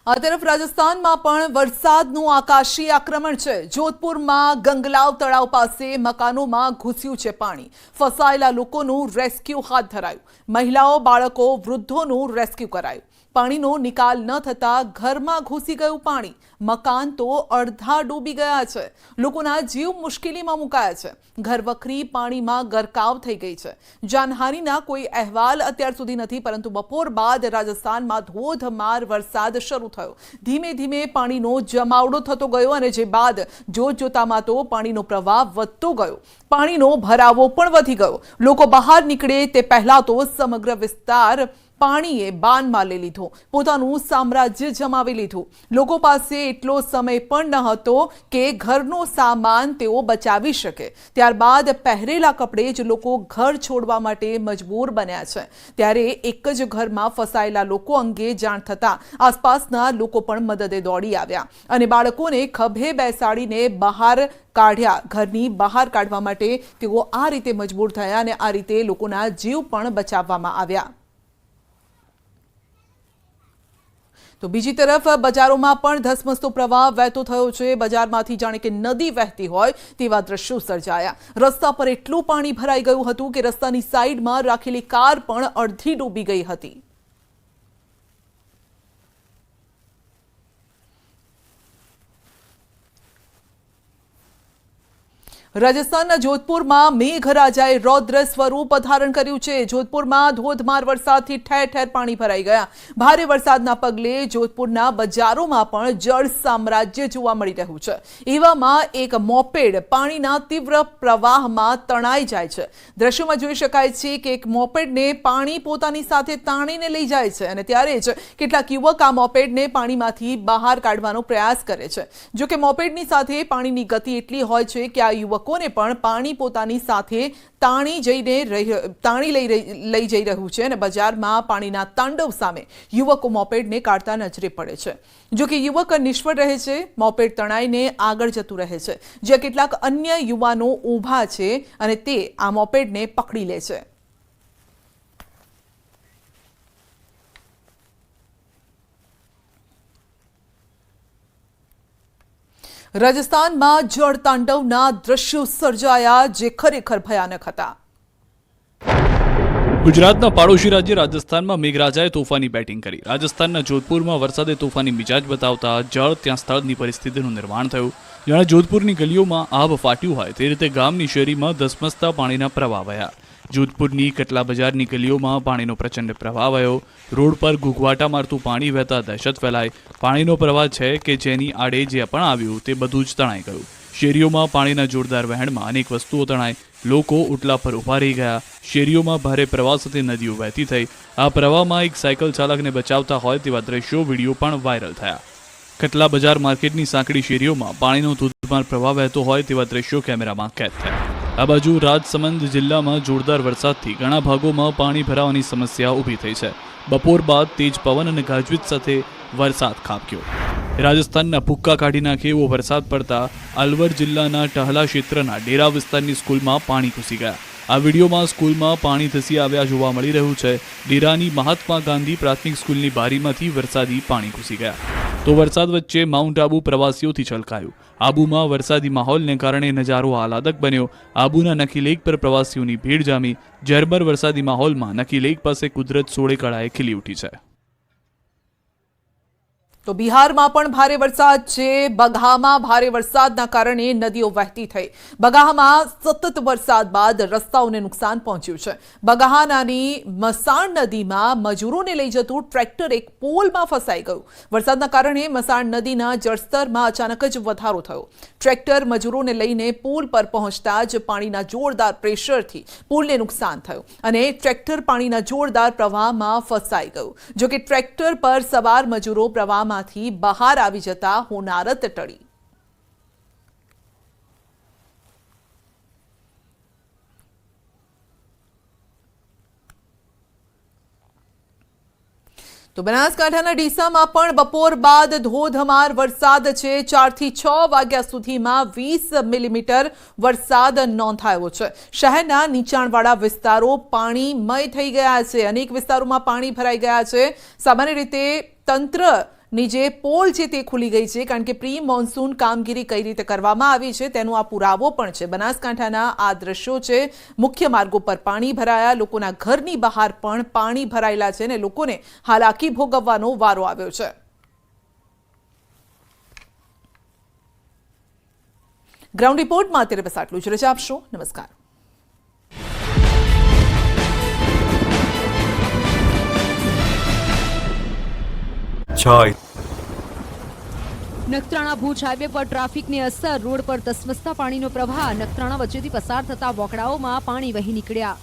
આ તરફ રાજસ્થાનમાં પણ વરસાદનું આકાશી આક્રમણ છે। જોધપુરમાં ગંગલાવ તળાવ પાસે મકાનોમાં ઘૂસ્યું છે પાણી। ફસાયેલા લોકોનું રેસ્ક્યુ હાથ ધરાયું। મહિલાઓ, બાળકો, વૃદ્ધોનું રેસ્ક્યુ કરાયું। પાણીનો નિકાલ ન થતા ઘરમાં ઘૂસી ગયું પાણી। મકાન તો અડધા ડૂબી ગયા છે। લોકોના જીવ મુશ્કેલીમાં મુકાયા છે। ઘરવખરી પાણીમાં ગરકાવ થઈ ગઈ છે। જાનહાનિના કોઈ અહેવાલ અત્યાર સુધી નથી, પરંતુ બપોર બાદ રાજસ્થાનમાં ધોધમાર વરસાદ શરૂ થયો। ધીમે ધીમે પાણીનો જમાવડો થતો ગયો અને જે બાદ જોતજોતામાં તો પાણીનો પ્રવાહ વધતો ગયો। પાણીનો ભરાવો પણ વધી ગયો। લોકો બહાર નીકળે તે પહેલા તો સમગ્ર વિસ્તાર પાણીએ બાનમાં લઈ લીધો। પોતાનું સામ્રાજ્ય જમાવી લીધું। લોકો પાસે એટલો સમય પણ ન હતો કે ઘરનો સામાન તેઓ બચાવી શકે। ત્યારબાદ પહેરેલા કપડે જ લોકો ઘર છોડવા માટે મજબૂર બન્યા છે। ત્યારે એક જ ઘરમાં ફસાયેલા લોકો અંગે જાણ થતાં આસપાસના લોકો પણ મદદે દોડી આવ્યા અને બાળકોને ખભે બેસાડીને બહાર કાઢ્યા। ઘરની બહાર કાઢવા માટે તેઓ આ રીતે મજબૂર થયા અને આ રીતે લોકોના જીવ પણ બચાવવામાં આવ્યા। તો બીજી તરફ બજારોમાં પણ ધસમસતો પ્રવાહ વહેતો થયો છે। બજારમાંથી જાણે કે નદી વહેતી હોય તેવા દ્રશ્યો સર્જાયા। રસ્તા પર એટલું પાણી ભરાઈ ગયું હતું કે રસ્તાની સાઈડમાં રાખેલી કાર પણ અડધી ડૂબી ગઈ હતી। રાજસ્થાનના જોધપુરમાં મેઘરાજાએ રૌદ્ર સ્વરૂપ ધારણ કર્યું છે। જોધપુરમાં ધોધમાર વરસાદથી ઠેર ઠેર પાણી ભરાઈ ગયા। ભારે વરસાદના પગલે જોધપુરના બજારોમાં પણ જળ સામ્રાજ્ય જોવા મળી રહ્યું છે। એવામાં એક મોપેડ પાણીના તીવ્ર પ્રવાહમાં તણાઈ જાય છે। દ્રશ્યોમાં જોઈ શકાય છે કે એક મોપેડને પાણી પોતાની સાથે તાણીને લઈ જાય છે અને ત્યારે જ કેટલાક યુવક આ મોપેડને પાણીમાંથી બહાર કાઢવાનો પ્રયાસ કરે છે। જો કે મોપેડની સાથે પાણીની ગતિ એટલી હોય છે કે આ યુવક કોને પણ પાણી પોતાની સાથે તાણી લઈ જઈ રહ્યું છે અને બજારમાં પાણીના તાંડવ સામે યુવકો મોપેડને કાઢતા નજરે પડે છે। જો કે યુવક નિષ્ફળ રહે છે। મોપેડ તણાઈને આગળ જતું રહે છે, જ્યાં કેટલાક અન્ય યુવાનો ઊભા છે અને તે આ મોપેડને પકડી લે છે। રાજસ્થાનમાં જળતાંડવના દ્રશ્યો સર્જાયા જે ખરેખર ભયાનક હતા। ગુજરાતના પાડોશી રાજ્ય રાજસ્થાનમાં મેઘરાજાએ તોફાની બેટિંગ કરી। રાજસ્થાનના જોધપુરમાં વરસાદે તોફાની મિજાજ બતાવતા જળ ત્યાં સ્થળની પરિસ્થિતિનું નિર્માણ થયું। જાણે જોધપુરની ગલીઓમાં આભ ફાટ્યું હોય તે રીતે ગામની શેરીમાં ધસમસતા પાણીના પ્રવાહ વહ્યા। જોધપુરની કટલા બજારની ગલીઓમાં પાણીનો પ્રચંડ પ્રવાહ વહ્યો। રોડ પર ઘૂઘવાટા મારતું પાણી વહેતા દહેશત ફેલાઈ। પાણીનો પ્રવાહ છે કે જેની આડે જે પણ આવ્યું તે બધું જ તણાઈ ગયું। શેરીઓમાં પાણીના જોરદાર વહેણમાં અનેક વસ્તુઓ તણાઈ। લોકો ઓટલા પર ઊભા રહી ગયા। શેરીઓમાં ભારે પ્રવાહ સાથે નદીઓ વહેતી થઈ। આ પ્રવાહમાં એક સાયકલ ચાલકને બચાવતા હોય તેવા દ્રશ્યો વિડીયો પણ વાયરલ થયા। કટલા બજાર માર્કેટની સાંકડી શેરીઓમાં પાણીનો ધોધમાર પ્રવાહ વહેતો હોય તેવા દ્રશ્યો કેમેરામાં કેદ થયા। આ બાજુ રાજસમંદ જિલ્લામાં જોરદાર વરસાદથી ઘણા ભાગોમાં પાણી ભરાવાની સમસ્યા ઊભી થઈ છે। બપોર બાદ તેજ પવન અને ગાજવીજ સાથે વરસાદ ખાબક્યો। રાજસ્થાનના ભૂક્કા કાઢી નાખે એવો વરસાદ પડતા અલવર જિલ્લાના ટહલા ક્ષેત્રના ડેરા વિસ્તારની સ્કૂલમાં પાણી ઘૂસી ગયા। આ વિડીયોમાં સ્કૂલમાં પાણી ધસી આવ્યા જોવા મળી રહ્યું છે। ડેરાની મહાત્મા ગાંધી પ્રાથમિક સ્કૂલની બારીમાંથી વરસાદી પાણી ઘૂસી ગયા। તો વરસાદ વચ્ચે માઉન્ટ આબુ પ્રવાસીઓથી છલકાયું। આબુમાં વરસાદી માહોલને કારણે નજારો આહલાદક બન્યો। આબુના નકી લેક પર પ્રવાસીઓની ભીડ જામી। ઝરમર વરસાદી માહોલમાં નકી લેક પાસે કુદરત સોળે કળાએ ખીલી ઉઠી છે। તો બિહારમાં પણ ભારે વરસાદ છે। બગહામાં ભારે વરસાદના કારણે નદીઓ વહેતી થઈ। બગહામાં સતત વરસાદ બાદ રસ્તાઓને નુકસાન પહોંચ્યું છે। બગહાનાની મસાણ નદીમાં મજૂરોને લઈ જતું ટ્રેક્ટર એક પોલમાં ફસાઈ ગયું। વરસાદના કારણે મસાણ નદીના જળસ્તરમાં અચાનક જ વધારો થયો। ટ્રેક્ટર મજૂરોને લઈને પુલ પર પહોંચતા જ પાણીના જોરદાર પ્રેશરથી પુલને નુકસાન થયું અને ટ્રેક્ટર પાણીના જોરદાર પ્રવાહમાં ફસાઈ ગયું। જો કે ટ્રેક્ટર પર સવાર મજૂરો પ્રવાહમાં બહાર આવી જતા હોનારત ટળી। તો બનાસકાંઠાના ડીસામાં પણ બપોર બાદ ધોધમાર વરસાદ છે। 4 થી 6 વાગ્યા સુધીમાં 20 મિલીમીટર વરસાદ નોંધાયો છે। શહેરના નીચાણવાળા વિસ્તારો પાણીમય થઈ ગયા છે। અનેક વિસ્તારોમાં પાણી ભરાઈ ગયા છે। સામાન્ય રીતે તંત્ર ની જે પોલ છે તે ખુલી ગઈ છે, કારણ કે પ્રી મોન્સૂન કામગીરી કઈ રીતે કરવામાં આવી છે તેનો આ પુરાવો પણ છે. બનાસકાંઠાના આ દ્રશ્યો છે. મુખ્ય માર્ગો પર પાણી ભરાયા, લોકોના ઘરની બહાર પણ પાણી ભરાયેલા છે અને લોકોને હાલાકી ભોગવવાનો વારો આવ્યો છે. ગ્રાઉન્ડ રિપોર્ટમાં અત્યારે બસ આટલું જ. રજા આપશો. નમસ્કાર. નખત્રાણા ભુજ હાઈવે પર ટ્રાફિકની અસર, રોડ પર ધસમસતા પાણીનો પ્રવાહ, નખત્રાણા વચ્ચેથી પસાર થતા વોકડાઓમાં પાણી વહી નીકળ્યા.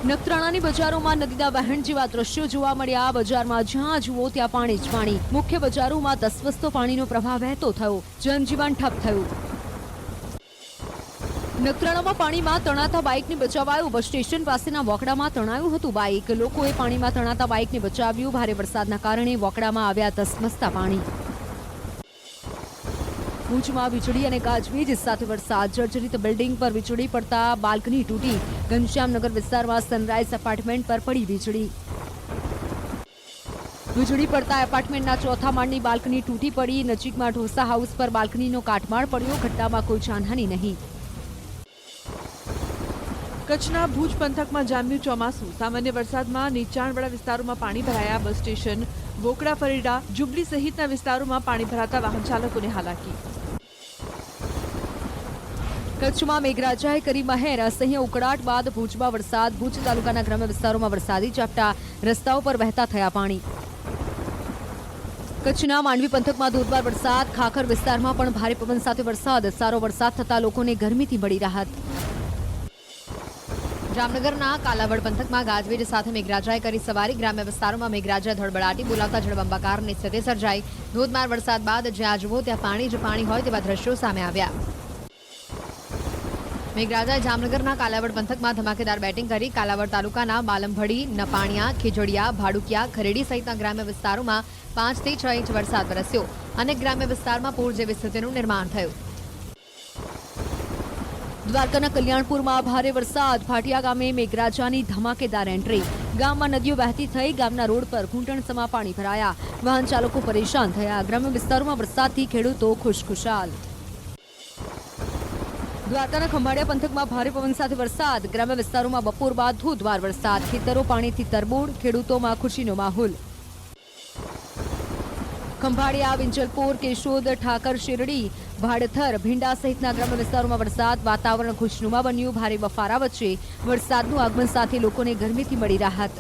નખત્રાણાની બજારોમાં નદીના વહેણ જેવા દ્રશ્યો જોવા મળ્યા. બજારમાં જ્યાં જુઓ ત્યાં પાણી જ પાણી. મુખ્ય બજારોમાં ધસમસતો પાણીનો પ્રવાહ વહેતો થયો, જનજીવન ઠપ થયું. નખત્રાણામાં પાણીમાં તણાતા બાઇકને બચાવાયું. બસ સ્ટેશન પાસેના વોકડામાં તણાયું હતું બાઇક. લોકોએ પાણીમાં તણાતા બાઇકને બચાવ્યું. ભારે વરસાદના કારણે વોકડામાં આવ્યા ધસમસતા પાણી. ભુજમાં વીજળી અને ગાજવીજ સાથે વરસાદ. જર્જરિત બિલ્ડિંગ પર વીજળી પડતા બાલ્કની તૂટી. ઘનશ્યામનગર વિસ્તારમાં સનરાઈઝ એપાર્ટમેન્ટ પર પડી વીજળી. વીજળી પડતા એપાર્ટમેન્ટના ચોથા માળની બાલ્કની તૂટી પડી. નજીકમાં ઢોસા હાઉસ પર બાલ્કનીનો કાટમાળ પડ્યો. ઘટનામાં કોઈ જાનહાનિ નહીં. કચ્છના ભુજ પંથકમાં જામ્યું ચોમાસું. સામાન્ય વરસાદમાં નીચાણવાળા વિસ્તારોમાં પાણી ભરાયા. બસ સ્ટેશન, બોકડા ફરીડા, જુબલી સહિતના વિસ્તારોમાં પાણી ભરાતા વાહન ચાલકોને હાલાકી. કચ્છમાં મેઘરાજાએ કરી મહેર. અસહ્ય ઉકળાટ બાદ ભુજમાં વરસાદ. ભુજ તાલુકાના ગ્રામ્ય વિસ્તારોમાં વરસાદી ઝાપટા. રસ્તાઓ પર વહેતા થયા પાણી. કચ્છના માંડવી પંથકમાં ધોધમાર વરસાદ. ખાખર વિસ્તારમાં પણ ભારે પવન સાથે વરસાદ. સારો વરસાદ થતા લોકોને ગરમીથી મળી રાહત. જામનગરના કાલાવડ પંથકમાં ગાજવીજ સાથે મેઘરાજાએ કરી સવારી. ગ્રામ્ય વિસ્તારોમાં મેઘરાજા ધડબડાટી બોલાવતા જળબંબાકારની સ્થિતિ સર્જાઈ. ધોધમાર વરસાદ બાદ જ્યાં જુઓ ત્યાં પાણી જ પાણી હોય તેવા દ્રશ્યો સામે આવ્યા. મેઘરાજાએ જામનગરના કાલાવડ પંથકમાં ધમાકેદાર બેટિંગ કરી. કાલાવડ તાલુકાના બાલમભડી, નપાણિયા, ખીજડીયા, ભાડુકિયા, ખરેડી સહિતના ગ્રામ્ય વિસ્તારોમાં 5 થી 6 ઇંચ વરસાદ વરસ્યો. અનેક ગ્રામ્ય વિસ્તારમાં પૂર જેવી સ્થિતિનું નિર્માણ થયું. દ્વારકાના કલ્યાણપુરમાં ભારે વરસાદ. ફાટિયા ગામે મેઘરાજાની ધમાકેદાર એન્ટ્રી. ગામમાં નદીઓ વહેતી થઈ. ગામના રોડ પર ઘૂંટણસમા પાણી ભરાયા. વાહન ચાલકો પરેશાન થયા. ગ્રામ્ય વિસ્તારોમાં વરસાદથી ખેડૂતો ખુશખુશાલ. દ્વારકાના ખંભાળિયા પંથકમાં ભારે પવન સાથે વરસાદ. ગ્રામ્ય વિસ્તારોમાં બપોર બાદ ધોધમાર વરસાદ. ખેતરો પાણીથી તરબોળ. ખેડૂતોમાં ખુશીનો માહોલ. ખંભાળિયા, વિંજલપોર, કેશોદ, ઠાકર, શેરડી, ભાડથર, ભીંડા સહિતના ગ્રામ્ય વિસ્તારોમાં વરસાદ. વાતાવરણ ખુશનુમા બન્યું. ભારે બફારા વચ્ચે વરસાદનું આગમન સાથે લોકોને ગરમીથી મળી રાહત.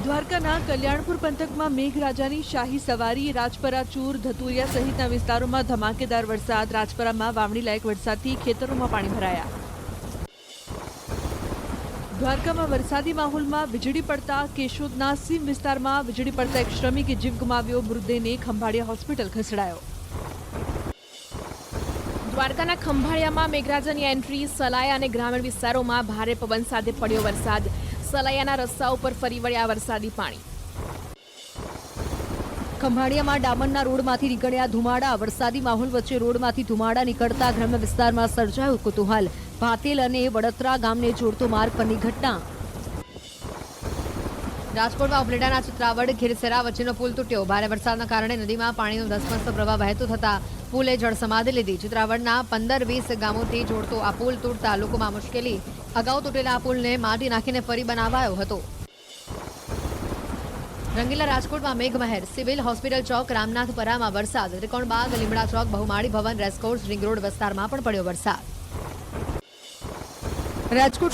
દ્વારકાના કલ્યાણપુર પંથકમાં મેઘરાજાની શાહી સવારી. રાજપરા, ચૂર, ધતુરિયા સહિતના વિસ્તારોમાં ધમાકેદાર વરસાદ. રાજપરામાં વાવણી લાયક વરસાદથી ખેતરોમાં પાણી ભરાયા. દ્વારકામાં વરસાદી માહોલમાં વીજળી પડતા કેશોદના સીમ વિસ્તારમાં વીજળી પડતા એક શ્રમિકે જીવ ગુમાવ્યો. મૃતદેહને ખંભાળિયા હોસ્પિટલ ખસેડાયો. દ્વારકાના ખંભાળિયામાં મેઘરાજાની એન્ટ્રી. સલાયા અને ગ્રામીણ વિસ્તારોમાં ભારે પવન સાથે પડ્યો વરસાદ. સલાયાના રસ્તાઓ પર ફરી વળ્યા વરસાદી પાણી. ખંભાળિયામાં ડામરના રોડમાંથી નીકળ્યા ધુમાડા. વરસાદી માહોલ વચ્ચે રોડમાંથી ધુમાડા નીકળતા ગ્રામ્ય વિસ્તારમાં સર્જાયું કુતૂહલ. ભાતેલ અને વડોદરા ગામને જોડતો માર્ગ પરની ઘટના. રાજકોટમાં ઉપલેટાના ચિત્રાવડ ખીરસેરા વચ્ચેનો પુલ તૂટ્યો. ભારે વરસાદના કારણે નદીમાં પાણીનો ધસમસતો પ્રવાહ વહેતો થતા પુલે જળસમાધિ લીધી. ચિત્રાવડના 15-20 ગામોથી જોડતો આ પુલ તૂટતા લોકોમાં મુશ્કેલી. અગાઉ તૂટેલા આ પુલને માટી નાખીને ફરી બનાવાયો હતો. રંગીલા રાજકોટમાં મેઘમહેર. સિવિલ હોસ્પિટલ ચોક, રામનાથપરામાં વરસાદ. ત્રિકોણબાગ, લીમડા ચોક, બહુમાળી ભવન, રેસકોર્સ, રિંગ રોડ વિસ્તારમાં પણ પડ્યો વરસાદ. રાજકોટ